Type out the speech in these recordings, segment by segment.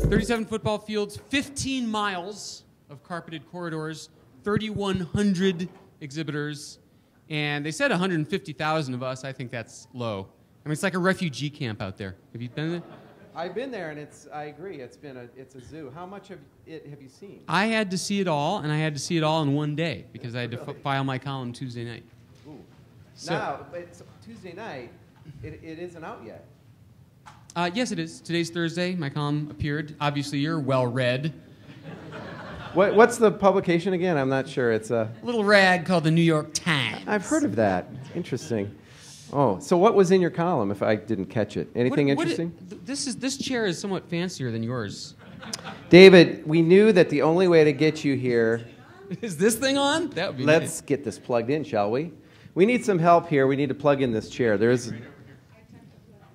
37 football fields, 15 miles of carpeted corridors, 3,100 exhibitors, and they said 150,000 of us. I think that's low. I mean, it's like a refugee camp out there. Have you been there? I've been there, and I agree. It's a zoo. How much of it have you seen? I had to see it all, and I had to see it all in one day because I had to file my column Tuesday night. Ooh. So, now, it's Tuesday night. It isn't out yet. Yes, it is. Today's Thursday. My column appeared. Obviously, you're well-read. What's the publication again? I'm not sure. It's a little rag called the New York Times. I've heard of that. Interesting. Oh, so what was in your column if I didn't catch it? Anything interesting? This chair is somewhat fancier than yours. David, we knew that the only way to get you here... Is this thing on? That would be Let's nice. get this plugged in, shall we? We need some help here. We need to plug in this chair.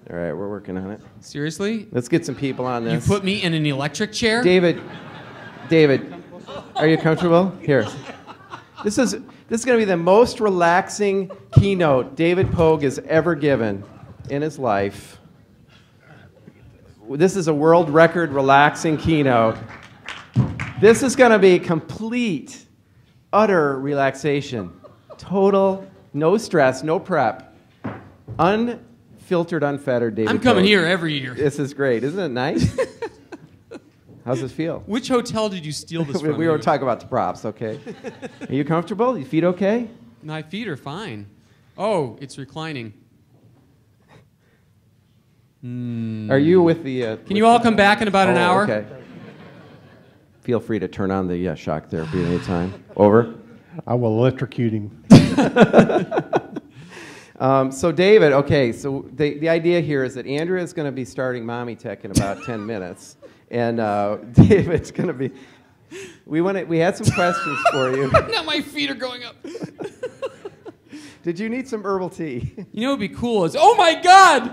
All right, we're working on it. Seriously? Let's get some people on this. You put me in an electric chair? David, are you comfortable? Here. This is going to be the most relaxing keynote David Pogue has ever given in his life. This is a world record relaxing keynote. This is going to be complete, utter relaxation. Total, no stress, no prep. Unfiltered, unfettered David I'm coming Pogue. here every year. This is great. Isn't it nice? How's this feel? Which hotel did you steal this from? We won't talk about the props, okay? Are you comfortable? Your feet okay? My feet are fine. Oh, it's reclining. Are you with the... Can you all come back in about an hour? Okay. Feel free to turn on the shock therapy at any time. Over. I will electrocute him. So David, okay, so the idea here is that Andrea is going to be starting Mommy Tech in about 10 minutes. And David's going to be... We had some questions for you. Now my feet are going up. Did you need some herbal tea? You know what would be cool is... Oh, my God!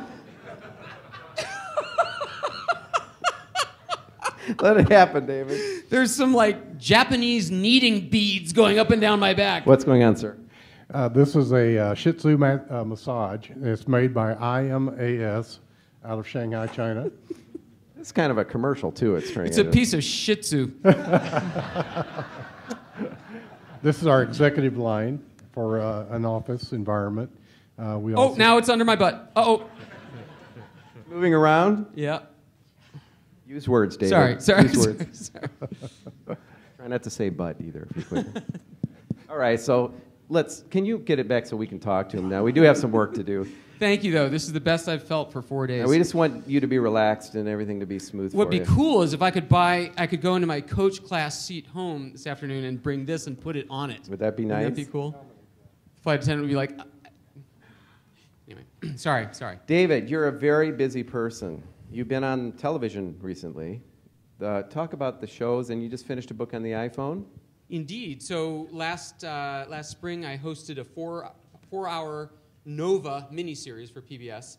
Let it happen, David. There's some, like, Japanese kneading beads going up and down my back. What's going on, sir? This is a Shih Tzu massage. It's made by IMAS out of Shanghai, China. It's kind of a commercial, too. It's a piece of Shih Tzu. This is our executive line for an office environment. Now it's under my butt. Uh-oh. Moving around? Yeah. Use words, David. Sorry. Use words. Try not to say butt either, if you could. All right, so can you get it back so we can talk to him now? We do have some work to do. Thank you, though. This is the best I've felt for 4 days. Now, we just want you to be relaxed and everything to be smooth for you. What'd be cool is if I could go into my coach class seat home this afternoon and bring this and put it on it. Would that be nice? Would that be cool? Flight attendant would be like... Anyway, sorry. David, you're a very busy person. You've been on television recently. Talk about the shows, and you just finished a book on the iPhone? Indeed. So last spring, I hosted a four-hour Nova miniseries for PBS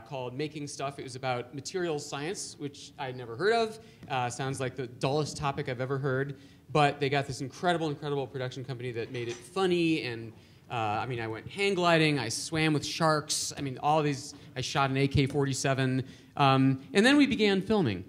called Making Stuff. It was about materials science, which I'd never heard of. Sounds like the dullest topic I've ever heard. But they got this incredible production company that made it funny. And I went hang gliding. I swam with sharks. All these. I shot an AK-47. And then we began filming.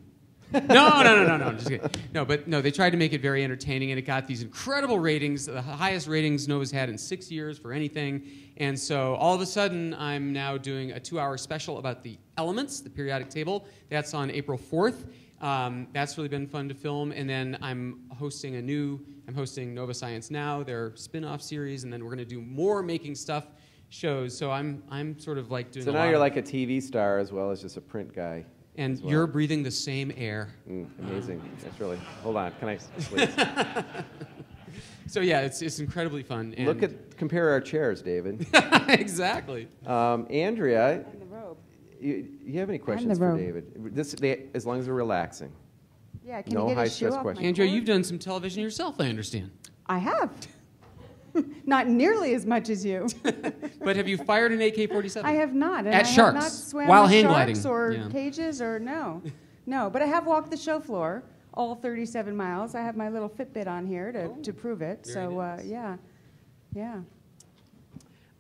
No, just kidding. No, they tried to make it very entertaining, and it got these incredible ratings, the highest ratings Nova's had in 6 years for anything. And so all of a sudden, I'm now doing a 2-hour special about the elements, the periodic table. That's on April 4th. That's really been fun to film. And then I'm hosting Nova Science Now, their spin-off series, and then we're going to do more Making Stuff shows. So I'm sort of like doing. So now you're like a TV star as well as just a print guy. And you're breathing the same air. Amazing. That's really... Hold on. Can I... Please. So yeah, it's incredibly fun. And compare our chairs, David. Exactly. Andrea... I'm the robe. You have any questions for David? As long as they're relaxing. Yeah, can you get a shoe off my Andrea, cord? you've done some television yourself, I understand. I have. Not nearly as much as you. But have you fired an AK-47? I have not. And At I sharks, have not swam while with hang sharks gliding. or cages or no. No, but I have walked the show floor all 37 miles. I have my little Fitbit on here to prove it. Very So, nice. yeah.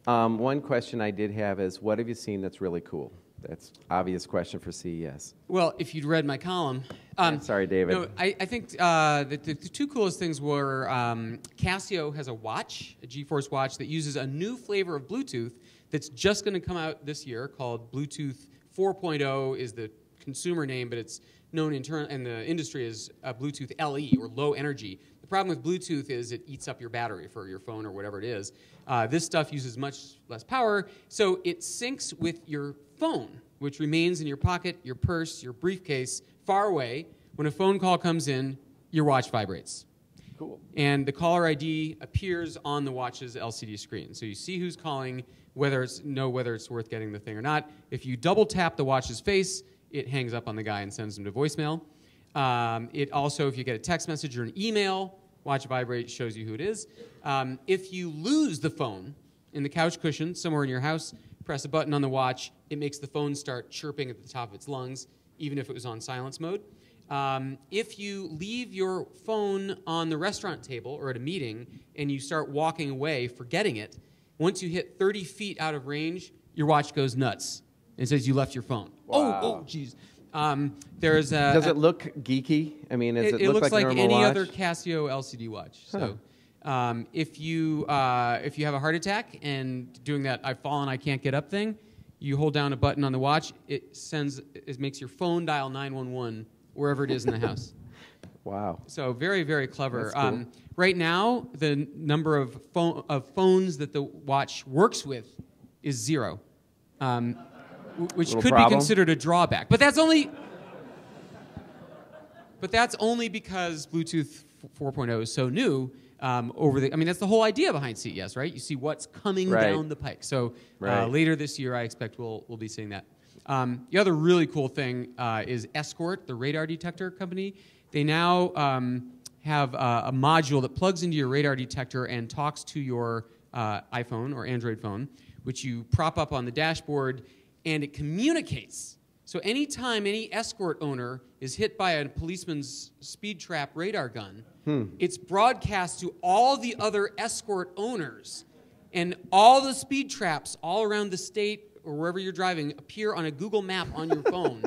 One question I did have is, what have you seen that's really cool? That's obvious question for CES. Well, if you'd read my column. Sorry, David. No, I think the two coolest things were Casio has a watch, a GeForce watch, that uses a new flavor of Bluetooth that's just going to come out this year called Bluetooth 4.0 is the consumer name, but it's known in the industry as Bluetooth LE, or low energy. The problem with Bluetooth is it eats up your battery for your phone or whatever it is. This stuff uses much less power, so it syncs with your phone, which remains in your pocket, your purse, your briefcase, far away. When a phone call comes in, your watch vibrates. Cool. And the caller ID appears on the watch's LCD screen. So you see who's calling, whether it's worth getting the thing or not. If you double tap the watch's face, it hangs up on the guy and sends him to voicemail. It also, if you get a text message or an email, watch vibrate, shows you who it is. If you lose the phone in the couch cushion somewhere in your house, press a button on the watch, it makes the phone start chirping at the top of its lungs, even if it was on silence mode. If you leave your phone on the restaurant table or at a meeting and you start walking away, forgetting it, once you hit 30 feet out of range, your watch goes nuts. It says you left your phone. Wow. Oh, geez. Does it look geeky? I mean, does it look looks like normal any watch? other Casio LCD watch. So, if you have a heart attack and doing that "I've fallen, I can't get up" thing, you hold down a button on the watch. It makes your phone dial 911 wherever it is in the house. Wow. So very, very clever. That's cool. Right now, the number of phones that the watch works with is 0. Which Little could problem. be considered a drawback. But that's only because Bluetooth 4.0 is so new. That's the whole idea behind CES, right? You see what's coming down the pike. So later this year, I expect we'll be seeing that. The other really cool thing is Escort, the radar detector company. They now have a module that plugs into your radar detector and talks to your iPhone or Android phone, which you prop up on the dashboard, and it communicates. So anytime any Escort owner is hit by a policeman's speed trap radar gun, it's broadcast to all the other Escort owners, and all the speed traps all around the state or wherever you're driving appear on a Google map on your phone.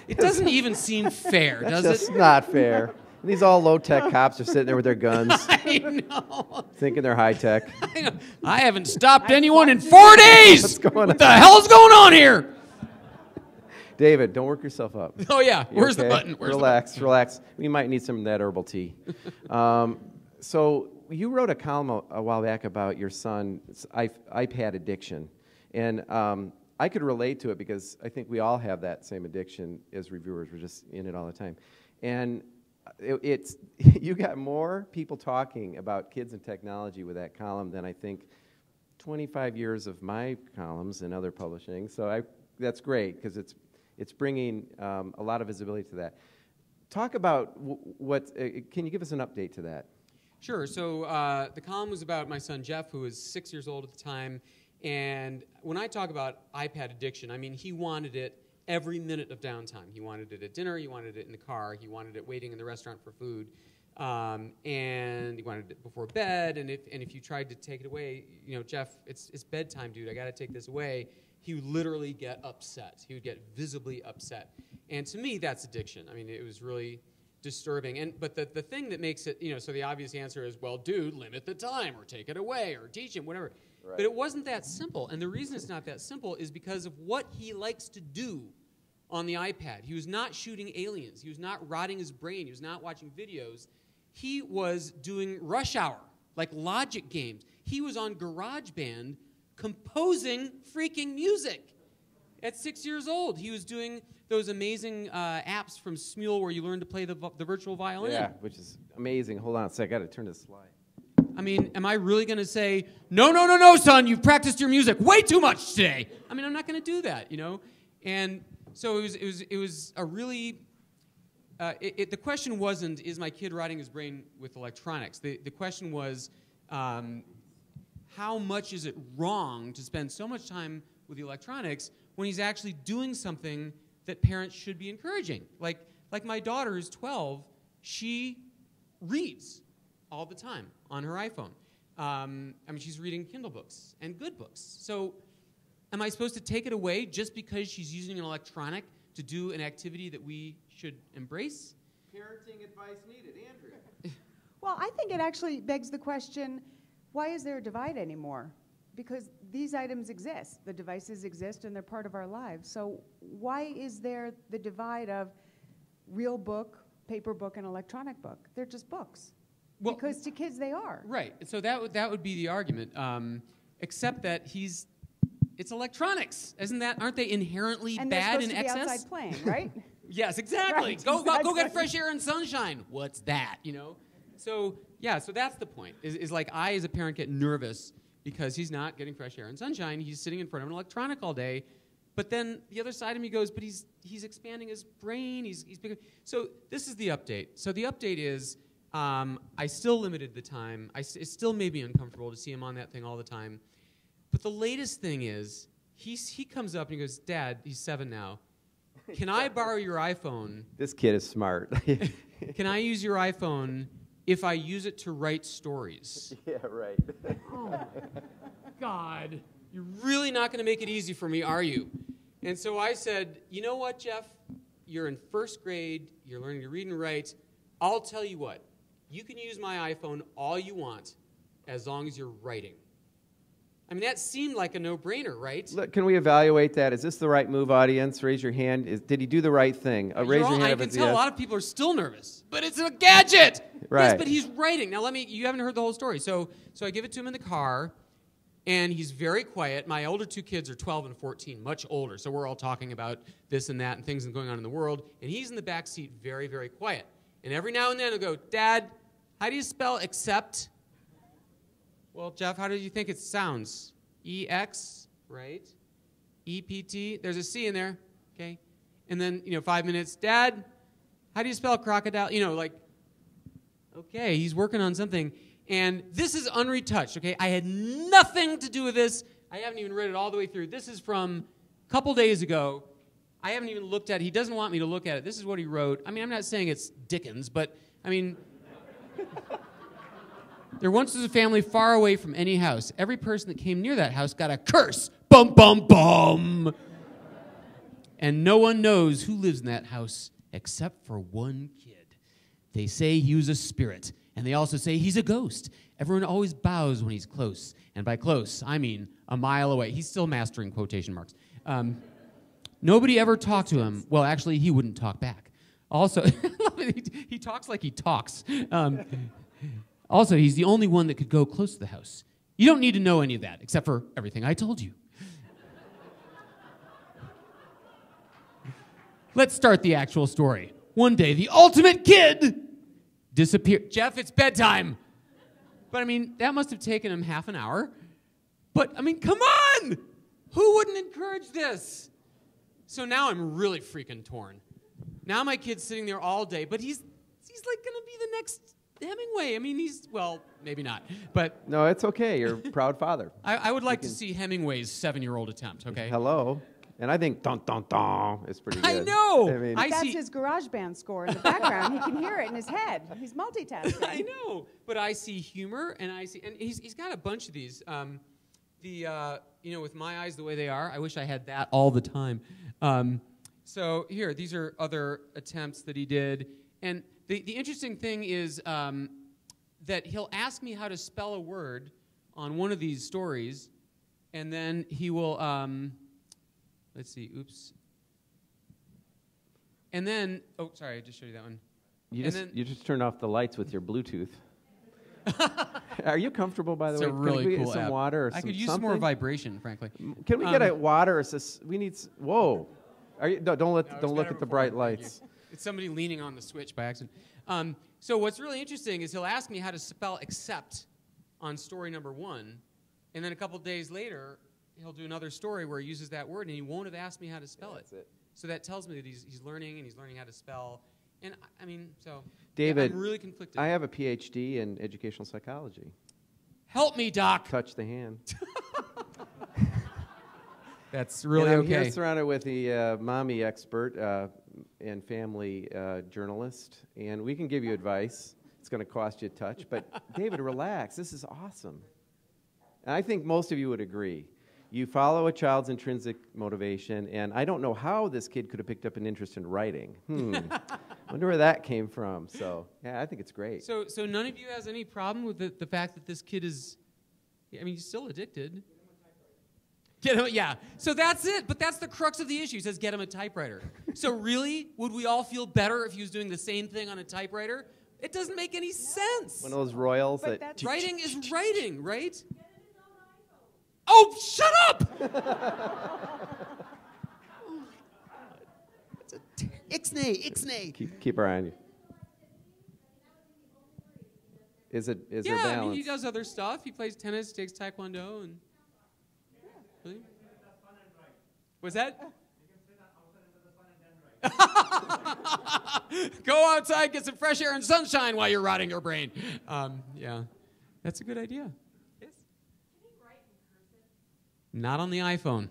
It doesn't even seem fair, does That's it? just not fair. These all low-tech cops are sitting there with their guns, I know. thinking they're high-tech. I haven't stopped anyone in 4 days. What's going on? What the hell's going on here? David, don't work yourself up. Oh yeah, You where's the okay? button? Relax. We might need some of that herbal tea. So you wrote a column a while back about your son's iPad addiction, and I could relate to it because I think we all have that same addiction as reviewers. We're just in it all the time, and it's you got more people talking about kids and technology with that column than I think 25 years of my columns and other publishing. So that's great because it's bringing a lot of visibility to that. Talk about can you give us an update to that? Sure. So the column was about my son Jeff, who was 6 years old at the time. And when I talk about iPad addiction, I mean he wanted it every minute of downtime. He wanted it at dinner. He wanted it in the car. He wanted it waiting in the restaurant for food. And he wanted it before bed. And if you tried to take it away, Jeff, it's bedtime, dude. I got to take this away. He would literally get upset. He would get visibly upset. And to me, that's addiction. I mean, it was really disturbing. But the thing that makes it, so the obvious answer is, well, dude, limit the time or take it away or teach him, whatever. Right. But it wasn't that simple. And the reason it's not that simple is because of what he likes to do on the iPad. He was not shooting aliens. He was not rotting his brain. He was not watching videos. He was doing Rush Hour, like logic games. He was on GarageBand composing freaking music at 6 years old. He was doing those amazing apps from Smule where you learn to play the virtual violin. Yeah, which is amazing. Hold on a sec. I got to turn this slide. I mean, am I really going to say, no, son, you've practiced your music way too much today? I mean, I'm not going to do that, And so it was a really, the question wasn't, is my kid rotting his brain with electronics? The question was, how much is it wrong to spend so much time with the electronics when he's actually doing something that parents should be encouraging. Like my daughter is 12. She reads all the time on her iPhone. She's reading Kindle books and good books. So am I supposed to take it away just because she's using an electronic to do an activity that we should embrace? Parenting advice needed, Andrea. Well, I think it actually begs the question, why is there a divide anymore? Because these items exist. The devices exist, and they're part of our lives. So why is there the divide of real book, paper book, and electronic book? They're just books. Well, because to kids, they are. Right. So that would be the argument, except that it's electronics. Aren't they inherently and bad in they're supposed to excess? be outside playing, right? Yes, exactly. Right, Go get fresh air and sunshine. What's that? So that's the point. Is like I as a parent get nervous because he's not getting fresh air and sunshine. He's sitting in front of an electronic all day. But then the other side of me goes, but he's expanding his brain. He's bigger. So this is the update. So the update is I still limited the time. It still made me uncomfortable to see him on that thing all the time. But the latest thing is he comes up and he goes, Dad, he's 7 now. Can I borrow your iPhone? This kid is smart. Can I use your iPhone if I use it to write stories? Yeah, right. Oh, God. You're really not going to make it easy for me, are you? And so I said, you know what, Jeff? You're in first grade. You're learning to read and write. I'll tell you what. You can use my iPhone all you want as long as you're writing. I mean, that seemed like a no-brainer, right? Look, can we evaluate that? Is this the right move, audience? Raise your hand. Did he do the right thing? Raise your hand. I can tell a lot of people are still nervous, but it's a gadget. Right. Yes, but he's writing. Now, you haven't heard the whole story. So I give it to him in the car, and he's very quiet. My older 2 kids are 12 and 14, much older. So we're all talking about this and that and things going on in the world. And he's in the back seat, very, very quiet. And every now and then he'll go, Dad, how do you spell accept? Well, Jeff, how do you think it sounds? E-X, right? E-P-T. There's a C in there, okay? And then, 5 minutes. Dad, how do you spell crocodile? Okay, he's working on something. And this is unretouched, okay? I had nothing to do with this. I haven't even read it all the way through. This is from a couple days ago. I haven't even looked at it. He doesn't want me to look at it. This is what he wrote. I'm not saying it's Dickens, but, there once was a family far away from any house. Every person that came near that house got a curse. Bum, bum, bum. And no one knows who lives in that house except for one kid. They say he was a spirit, and they also say he's a ghost. Everyone always bows when he's close. And by close, I mean a mile away. He's still mastering quotation marks. Nobody ever talked to him. Well, actually, he wouldn't talk back. Also, he talks like he talks. Also, he's the only one that could go close to the house. You don't need to know any of that, except for everything I told you. Let's start the actual story. One day, the ultimate kid disappeared. Jeff, it's bedtime. But, that must have taken him half an hour. But, come on! Who wouldn't encourage this? So now I'm really freaking torn. Now my kid's sitting there all day, but he's like going to be the next Hemingway. Well, maybe not. But no, it's okay. You're a proud father. I would like to see Hemingway's 7-year-old attempt, okay? Hello. And I think dun dun dun is pretty good. I know. That's his garage band score in the background. He can hear it in his head. He's multitasking. I know. But I see humor, and he's got a bunch of these. With my eyes the way they are, I wish I had that all the time. So here, these are other attempts that he did. And the interesting thing is that he'll ask me how to spell a word on one of these stories, and then he will, let's see, oops. And then, oh, sorry, I just showed you that one. You just turned off the lights with your Bluetooth. Are you comfortable, by the way? It's a really Can we cool get some app. water or I could use something? more vibration, frankly. Can we get a water? We need. Whoa! Don't look at the bright lights. It's somebody leaning on the switch by accident. So what's really interesting is he'll ask me how to spell accept on story number 1, and then a couple days later he'll do another story where he uses that word, and he won't have asked me how to spell it. So that tells me that he's learning, and he's learning how to spell. And so David, I'm really conflicted. I have a PhD in educational psychology. Help me, Doc. Touch the hand. That's really and I'm okay. here surrounded with the mommy expert and family journalist, and we can give you advice. It's going to cost you a touch, but David, relax. This is awesome. And I think most of you would agree. You follow a child's intrinsic motivation, and I don't know how this kid could have picked up an interest in writing. Wonder where that came from. So, yeah, I think it's great. So none of you has any problem with the fact that this kid is, I mean, he's still addicted. Get him, yeah. So that's it. But that's the crux of the issue. He says, get him a typewriter. So really, would we all feel better if he was doing the same thing on a typewriter? It doesn't make any sense. One of those royals But that... Writing is writing, right? Oh, shut up! Ixnay. Keep our eye on you. Is there balance? Yeah, I mean, he does other stuff. He plays tennis, takes taekwondo, and... Really? What's that? Go outside, get some fresh air and sunshine while you're rotting your brain. Yeah, that's a good idea. Yes? Can he write in cursive? Not on the iPhone.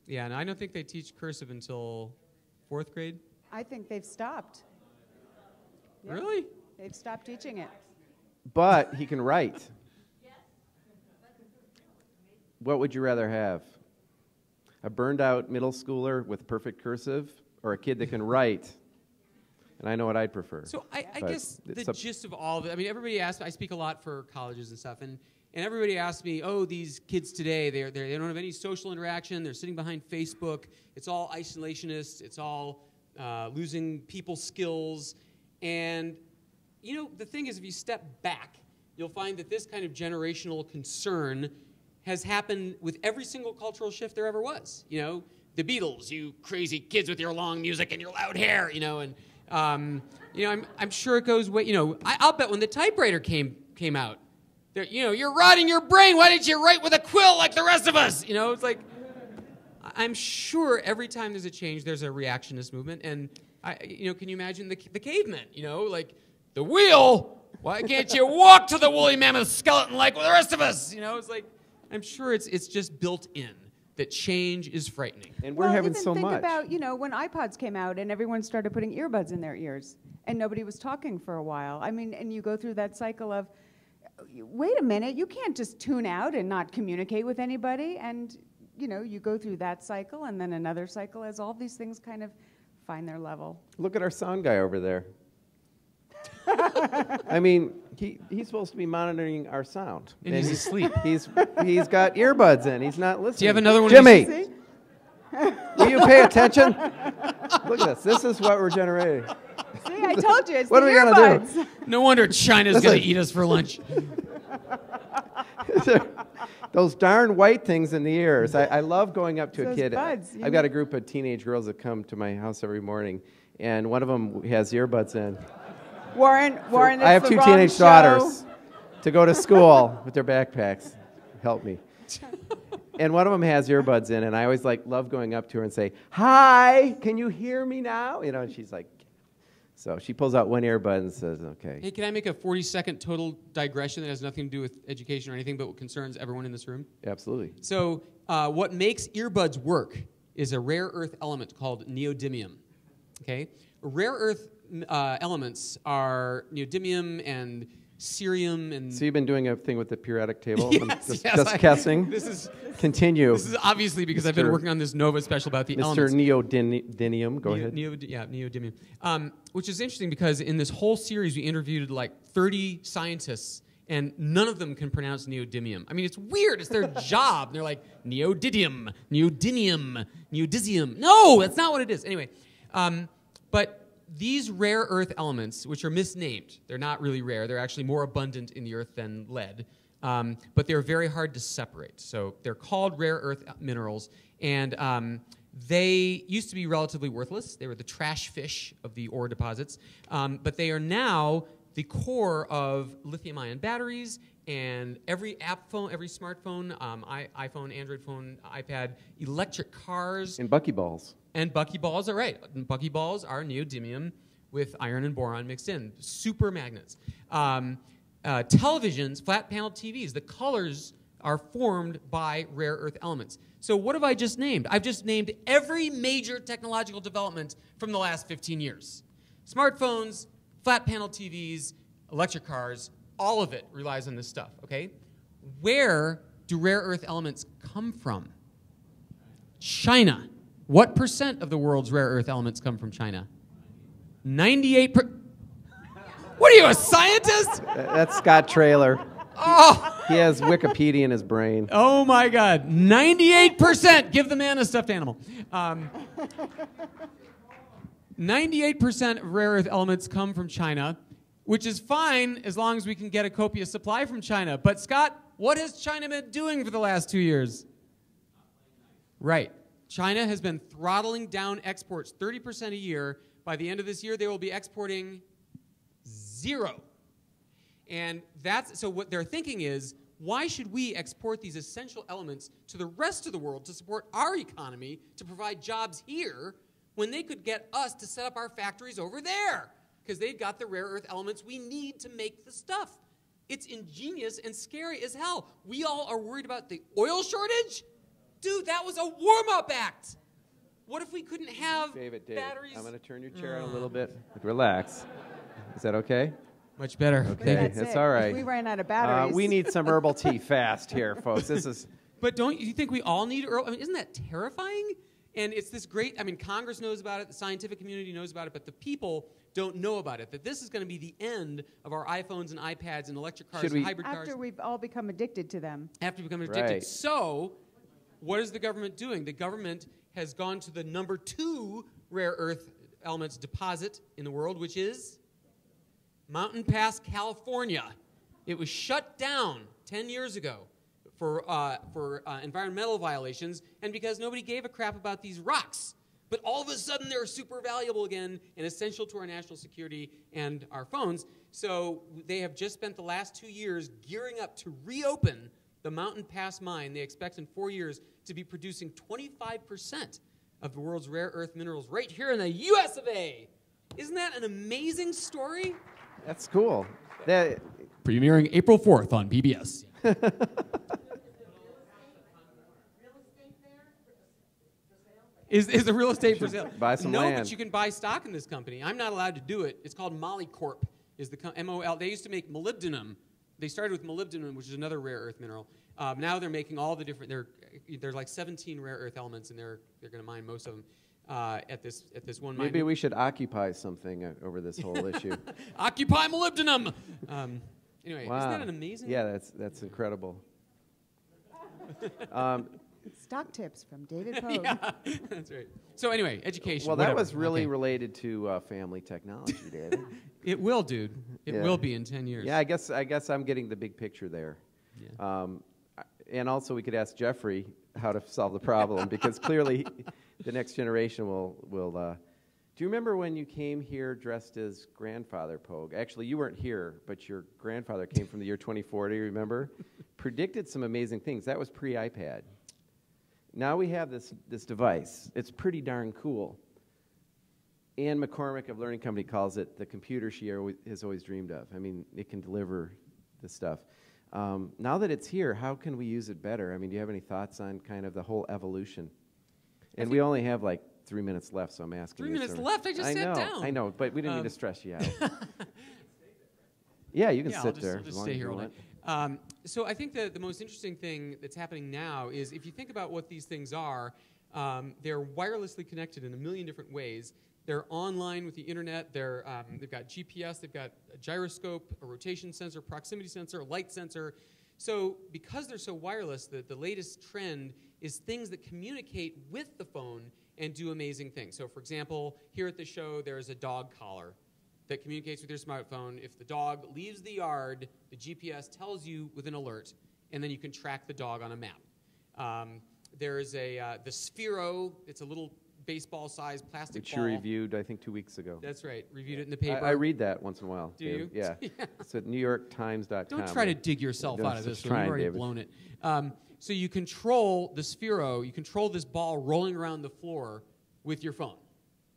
Yeah, and I don't think they teach cursive until 4th grade. I think they've stopped. Yeah. Really? They've stopped teaching it. But he can write. What would you rather have? A burned-out middle schooler with perfect cursive, or a kid that can write? And I know what I'd prefer. So I guess the gist of all of it, I mean, everybody asks, I speak a lot for colleges and stuff, and everybody asks me, oh, these kids today, they don't have any social interaction, they're sitting behind Facebook, it's all isolationist, it's all losing people skills. And, you know, the thing is, if you step back, you'll find that this kind of generational concern has happened with every single cultural shift there ever was. You know, the Beatles, you crazy kids with your long music and your loud hair, you know, and, you know, I'm sure it goes way, you know, I'll bet when the typewriter came out, you know, you're rotting your brain, why didn't you write with a quill like the rest of us? You know, it's like, I'm sure every time there's a change, there's a reactionist movement, and, you know, can you imagine the cavemen, you know, like, the wheel, why can't you walk to the woolly mammoth skeleton like the rest of us? You know, it's like, I'm sure it's just built in that change is frightening. And we're having so much. Think about, you know, when iPods came out and everyone started putting earbuds in their ears and nobody was talking for a while. I mean, and you go through that cycle of, wait a minute, you can't just tune out and not communicate with anybody. And, you know, you go through that cycle and then another cycle as all these things kind of find their level. Look at our sound guy over there. I mean, he's supposed to be monitoring our sound. And he's asleep. He's got earbuds in. He's not listening. Do you have another one? Jimmy, will you pay attention? Look at this. This is what we're generating. See, I told you, it's What the are we gonna earbuds. No wonder China's going to eat us for lunch. Those darn white things in the ears. I love going up to a Those kid. buds, I've got a group of teenage girls that come to my house every morning, and one of them has earbuds in. Warren, I have it's two the teenage wrong show. daughters to go to school with their backpacks. Help me. And one of them has earbuds in, and I always love going up to her and say, "Hi, can you hear me now?" You know, and she's like, so she pulls out one earbud and says, "Okay." Hey, can I make a 40-second total digression that has nothing to do with education or anything, but what concerns everyone in this room? Absolutely. So what makes earbuds work is a rare earth element called neodymium. Okay? Rare earth elements are neodymium and cerium and... So you've been doing a thing with the periodic table? Yes, just guessing. Continue. This is obviously because I've been working on this NOVA special about the elements. Mr. Neodymium, go ahead. Neodymium. Which is interesting because in this whole series we interviewed like 30 scientists and none of them can pronounce neodymium. I mean, it's weird. It's their job. They're like, neodymium, neodymium, neodymium. No, that's not what it is. Anyway, but these rare earth elements, which are misnamed, they're not really rare. They're actually more abundant in the earth than lead. But they're very hard to separate. So they're called rare earth minerals. And they used to be relatively worthless. They were the trash fish of the ore deposits. But they are now the core of lithium-ion batteries and every app phone, every smartphone, iPhone, Android phone, iPad, electric cars. And buckyballs. And buckyballs are right. Buckyballs are neodymium with iron and boron mixed in. Super magnets. Televisions, flat panel TVs, the colors are formed by rare earth elements. So what have I just named? I've just named every major technological development from the last 15 years. Smartphones, flat panel TVs, electric cars, all of it relies on this stuff, okay? Where do rare earth elements come from? China. What % of the world's rare earth elements come from China? 98%. What are you, a scientist? That's Scott Traylor. Oh. He has Wikipedia in his brain. Oh my God, 98%. Give the man a stuffed animal. 98% of rare earth elements come from China, which is fine as long as we can get a copious supply from China. But Scott, what has China been doing for the last 2 years? Right. China has been throttling down exports 30% a year. By the end of this year, they will be exporting 0. And so what they're thinking is, why should we export these essential elements to the rest of the world to support our economy, to provide jobs here, when they could get us to set up our factories over there? Because they've got the rare earth elements we need to make the stuff. It's ingenious and scary as hell. We all are worried about the oil shortage? Dude, that was a warm-up act. What if we couldn't have David, batteries? I'm going to turn your chair out a little bit. Relax. Is that okay? Much better. Okay, it's all right. If we ran out of batteries. We need some herbal tea fast here, folks. This is. But don't you think we all need herbal? I mean, isn't that terrifying? And it's this great, I mean, Congress knows about it, the scientific community knows about it, but the people don't know about it, that this is going to be the end of our iPhones and iPads and electric cars and hybrid cars. After we've all become addicted to them. After we become addicted. Right. So, what is the government doing? The government has gone to the number 2 rare earth elements deposit in the world, which is Mountain Pass, California. It was shut down 10 years ago for environmental violations and because nobody gave a crap about these rocks. But all of a sudden, they're super valuable again and essential to our national security and our phones. So they have just spent the last 2 years gearing up to reopen the Mountain Pass mine. They expect in 4 years to be producing 25% of the world's rare earth minerals right here in the U.S. of A. Isn't that an amazing story? That's cool. Premiering April 4th on PBS. Is the real estate for sale? Buy some no, land. but you can buy stock in this company. I'm not allowed to do it. It's called Molycorp. Is the MOL? They used to make molybdenum. They started with molybdenum, which is another rare earth mineral. Now they're making all the different. There's like 17 rare earth elements, and they're going to mine most of them at this one mine. Maybe we should occupy something over this whole issue. Occupy molybdenum. Anyway, Wow. isn't that an amazing? Yeah, that's incredible. Stock tips from David Pogue. Yeah, that's right. So anyway, education. Well, that whatever. was really Okay. related to family technology, David. It will, dude. It Yeah. will be in 10 years. Yeah, I guess I'm getting the big picture there. Yeah. And also, we could ask Jeffrey how to solve the problem because clearly, the next generation will. Do you remember when you came here dressed as Grandfather Pogue? Actually, you weren't here, but your grandfather came from the year 2040. Remember, predicted some amazing things. That was pre-iPad. Now we have this device. It's pretty darn cool. Ann McCormick of Learning Company calls it the computer she has always dreamed of. I mean, it can deliver this stuff. Now that it's here, how can we use it better? I mean, do you have any thoughts on kind of the whole evolution? And we only have like 3 minutes left, so I'm asking 3 you. minutes left? I just sat down. I know, but we didn't need to stress you out. Yeah, you can Yeah, sit I'll there. just as long stay as here you all want. day. So I think the most interesting thing that's happening now is if you think about what these things are, they're wirelessly connected in a million different ways. They're online with the internet. They've got GPS. They've got a gyroscope, a rotation sensor, proximity sensor, a light sensor. So because they're so wireless, the latest trend is things that communicate with the phone and do amazing things. So for example, here at the show, there is a dog collar that communicates with your smartphone. If the dog leaves the yard, the GPS tells you with an alert, and then you can track the dog on a map. There is the Sphero. It's a little baseball-sized plastic Which ball. you reviewed, I think, 2 weeks ago. That's right. Reviewed it in the paper. I read that once in a while. Do David. you? Yeah. Yeah. It's at NewYorkTimes.com. Don't try to dig yourself No, out of just this. trying, You've already David. blown it. So you control the Sphero. You control this ball rolling around the floor with your phone.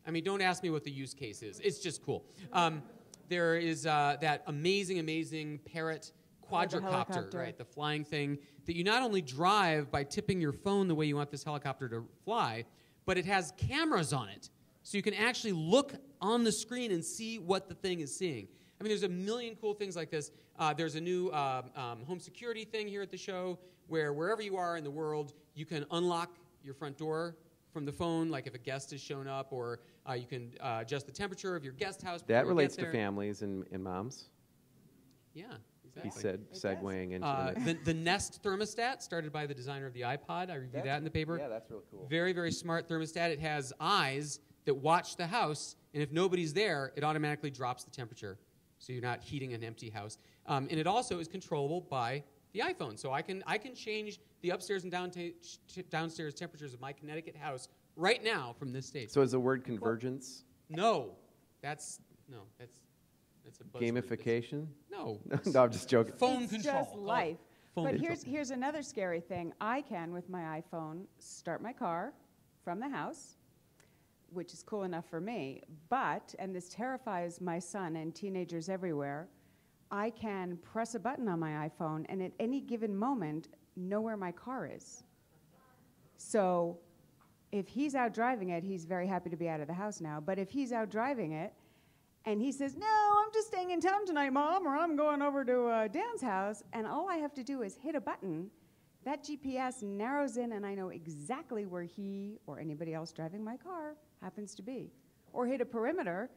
I mean, don't ask me what the use case is. It's just cool. There is that amazing, amazing Parrot quadricopter, helicopter. right? The flying thing that you not only drive by tipping your phone the way you want this helicopter to fly, but it has cameras on it. So you can actually look on the screen and see what the thing is seeing. I mean, there's a million cool things like this. There's a new home security thing here at the show where wherever you are in the world, you can unlock your front door from the phone, like if a guest has shown up, or you can adjust the temperature of your guest house. That relates to families and moms. Yeah, exactly. He said, segueing into the Nest thermostat, started by the designer of the iPod. I reviewed that in the paper. Yeah, that's really cool. Very, very smart thermostat. It has eyes that watch the house, and if nobody's there, it automatically drops the temperature, so you're not heating an empty house. And it also is controllable by the iPhone. So I can change the upstairs and downstairs temperatures of my Connecticut house right now from this stage. So is the word convergence? No, that's a buzzword. Gamification? No. No, I'm just joking. Phone It's control. just life. Phone But control. here's another scary thing. I can, with my iPhone, start my car from the house, which is cool enough for me. But, and this terrifies my son and teenagers everywhere, I can press a button on my iPhone and at any given moment know where my car is. So if he's out driving it, he's very happy to be out of the house now. But if he's out driving it and he says, "No, I'm just staying in town tonight, Mom," or "I'm going over to Dan's house," and all I have to do is hit a button, that GPS narrows in and I know exactly where he or anybody else driving my car happens to be. Or hit a perimeter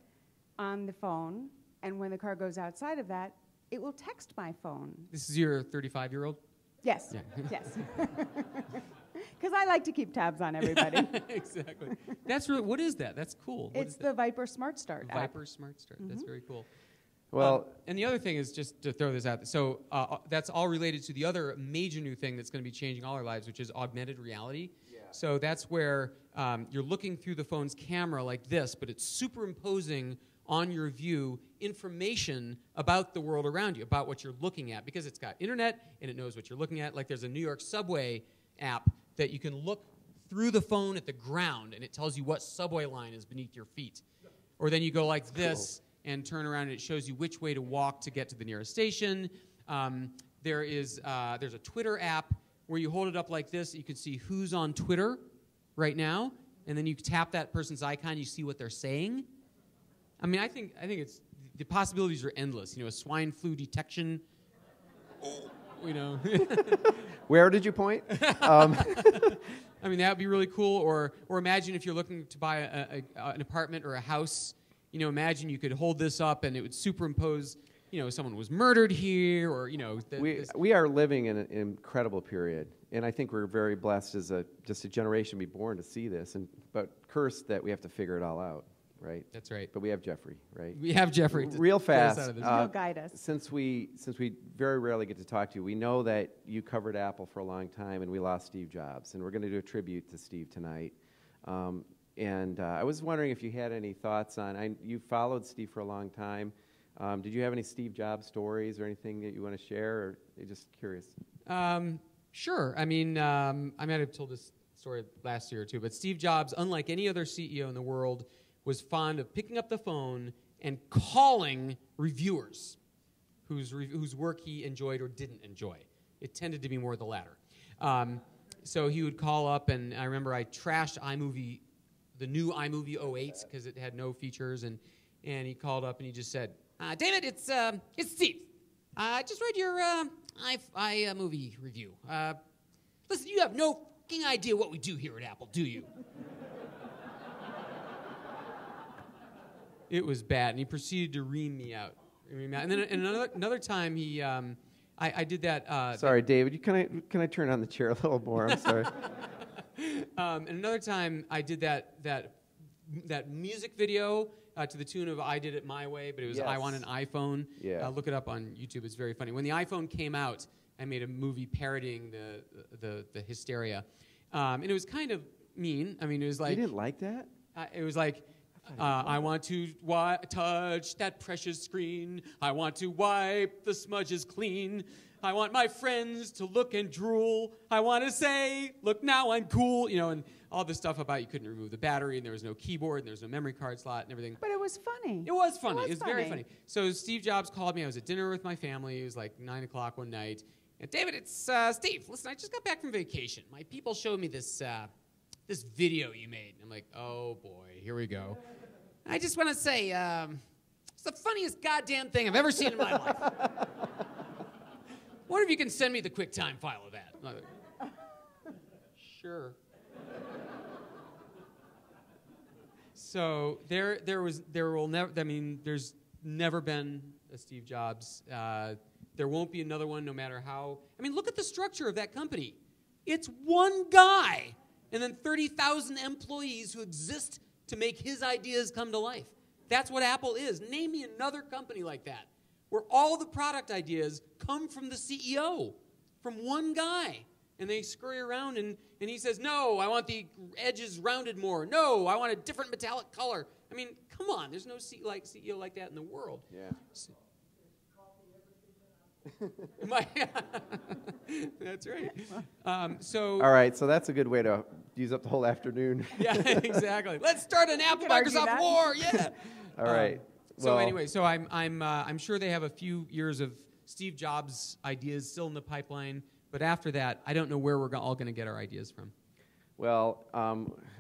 on the phone, and when the car goes outside of that, it will text my phone. This is your 35-year-old? Yes, Yeah. yes. Because I like to keep tabs on everybody. Exactly. That's really, what is that? That's cool. What It's is the Viper Smart Start that? app. Viper Smart Start. That's very cool. Well, And the other thing is, just to throw this out, so that's all related to the other major new thing that's going to be changing all our lives, which is augmented reality. Yeah. So that's where you're looking through the phone's camera like this, but it's superimposing on your view information about the world around you, about what you're looking at, because it's got internet and it knows what you're looking at. Like there's a New York subway app that you can look through the phone at the ground, and it tells you what subway line is beneath your feet. Or then you go like this and turn around, and it shows you which way to walk to get to the nearest station. There's a Twitter app where you hold it up like this. You can see who's on Twitter right now, and then you tap that person's icon. You see what they're saying. I mean, I think it's the possibilities are endless. You know, a swine flu detection. You know. where did you point? I mean, that would be really cool. Or imagine if you're looking to buy an apartment or a house. You know, imagine you could hold this up and it would superimpose, you know, someone was murdered here, or, you know. We are living in an incredible period, and I think we're very blessed as just a generation to be born to see this, but cursed that we have to figure it all out, right? That's right. But we have Jeffrey, right? We have Jeffrey. Real pull us fast. out of this. He'll guide us. Since we very rarely get to talk to you, we know that you covered Apple for a long time, and we lost Steve Jobs, and we're going to do a tribute to Steve tonight. And I was wondering if you had any thoughts on. You followed Steve for a long time. Did you have any Steve Jobs stories or anything that you want to share, or you're just curious? Sure. I mean, I might have told this story last year or two, but Steve Jobs, unlike any other CEO in the world, was fond of picking up the phone and calling reviewers whose work he enjoyed or didn't enjoy. It tended to be more the latter. So he would call up, and I remember I trashed iMovie, the new iMovie 08, because it had no features, and he called up and he just said, "David, it's Steve. I just read your iMovie review. Listen, you have no fucking idea what we do here at Apple, do you?" It was bad, and he proceeded to ream me out. And then another time he, I did that. Sorry, David. Can I turn on the chair a little more? I'm sorry. And another time I did that music video to the tune of "I Did It My Way," but it was "I Want an iPhone." Yeah. Look it up on YouTube. It's very funny. When the iPhone came out, I made a movie parodying the hysteria, and it was kind of mean. I mean, it was like You didn't like that? it was like. I want to touch that precious screen. I want to wipe the smudges clean. I want my friends to look and drool. I want to say, look, now I'm cool. You know, and all this stuff about you couldn't remove the battery, and there was no keyboard, and there was no memory card slot, and everything. But it was funny. It was funny. It was very funny. So Steve Jobs called me. I was at dinner with my family. It was like 9 o'clock one night. And David, it's Steve. Listen, I just got back from vacation. My people showed me this this video you made. And I'm like, oh, boy, here we go. I just want to say, it's the funniest goddamn thing I've ever seen in my life. Wonder if you can send me the QuickTime file of that. Like, sure. So there's never been a Steve Jobs. There won't be another one, no matter how. I mean, look at the structure of that company. It's one guy, and then 30,000 employees who exist to make his ideas come to life. That's what Apple is. Name me another company like that, where all the product ideas come from the CEO, from one guy. And they scurry around, and he says, no, I want the edges rounded more. No, I want a different metallic color. I mean, come on. There's no CEO like that in the world. Yeah. So, that's right. All right, so that's a good way to use up the whole afternoon. Yeah, exactly. Let's start an Apple Microsoft war. Yeah. All right. So anyway, so I'm sure they have a few years of Steve Jobs ideas still in the pipeline. But after that, I don't know where we're all going to get our ideas from. Well,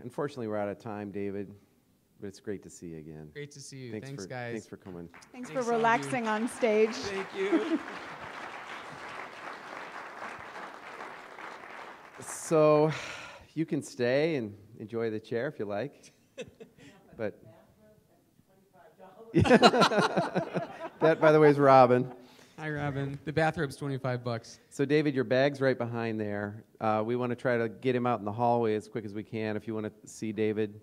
unfortunately, we're out of time, David. But it's great to see you again. Great to see you. Thanks guys. Thanks for coming. Thanks for relaxing on stage. Thank you. So you can stay and enjoy the chair if you like. But that, by the way, is Robin. Hi, Robin. The bathrobe's $25. So, David, your bag's right behind there. We want to try to get him out in the hallway as quick as we can. If you want to see David,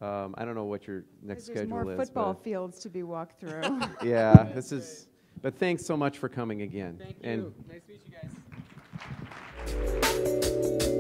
I don't know what your next schedule is. There's more football fields to be walked through. Yeah, this is. But thanks so much for coming again. Thank you. Nice to meet you guys.